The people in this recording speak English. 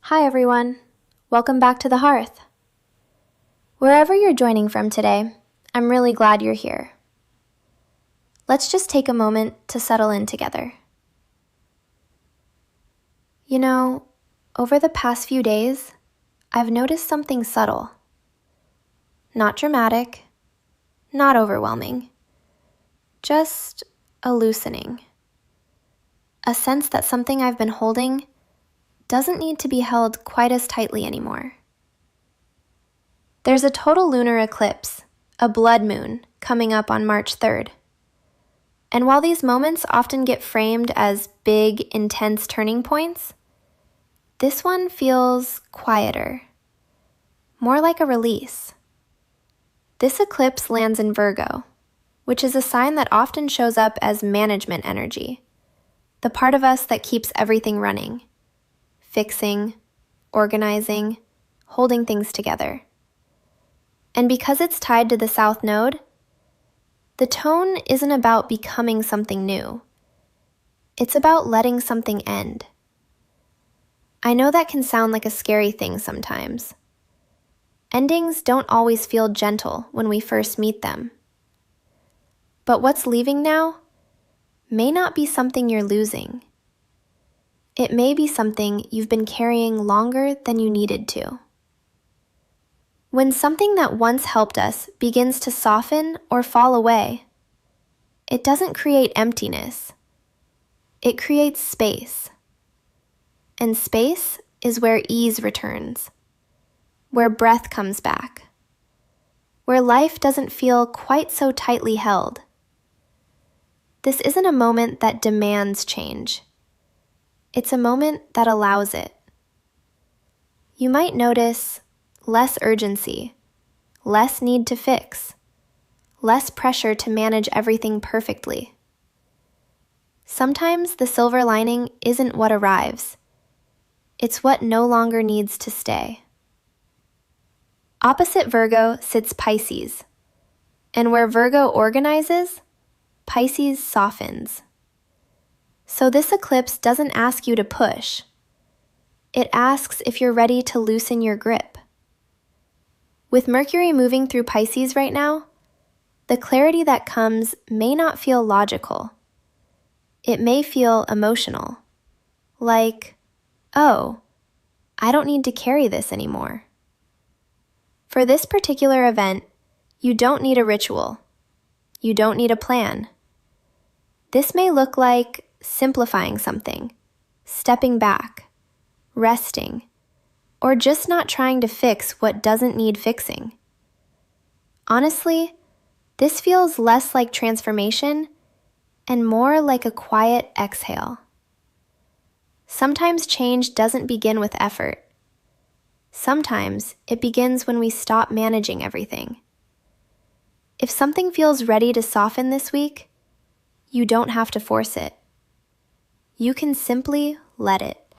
Hi everyone, welcome back to the Hearth. Wherever you're joining from today, I'm really glad you're here. Let's just take a moment to settle in together. You know, over the past few days, I've noticed something subtle. Not dramatic, not overwhelming, just a loosening. A sense that something I've been holding doesn't need to be held quite as tightly anymore. There's a total lunar eclipse, a blood moon, coming up on March 3rd. And while these moments often get framed as big, intense turning points, this one feels quieter, more like a release. This eclipse lands in Virgo, which is a sign that often shows up as management energy, the part of us that keeps everything running, fixing, organizing, holding things together. And because it's tied to the South Node, the tone isn't about becoming something new. It's about letting something end. I know that can sound like a scary thing sometimes. Endings don't always feel gentle when we first meet them. But what's leaving now may not be something you're losing. It may be something you've been carrying longer than you needed to. When something that once helped us begins to soften or fall away, it doesn't create emptiness. It creates space. And space is where ease returns, where breath comes back, where life doesn't feel quite so tightly held. This isn't a moment that demands change. It's a moment that allows it. You might notice less urgency, less need to fix, less pressure to manage everything perfectly. Sometimes the silver lining isn't what arrives. It's what no longer needs to stay. Opposite Virgo sits Pisces, and where Virgo organizes, Pisces softens. So this eclipse doesn't ask you to push. It asks if you're ready to loosen your grip. With Mercury moving through Pisces right now, the clarity that comes may not feel logical. It may feel emotional, like, oh, I don't need to carry this anymore. For this particular event, you don't need a ritual. You don't need a plan. This may look like simplifying something, stepping back, resting, or just not trying to fix what doesn't need fixing. Honestly, this feels less like transformation and more like a quiet exhale. Sometimes change doesn't begin with effort. Sometimes it begins when we stop managing everything. If something feels ready to soften this week, you don't have to force it. You can simply let it.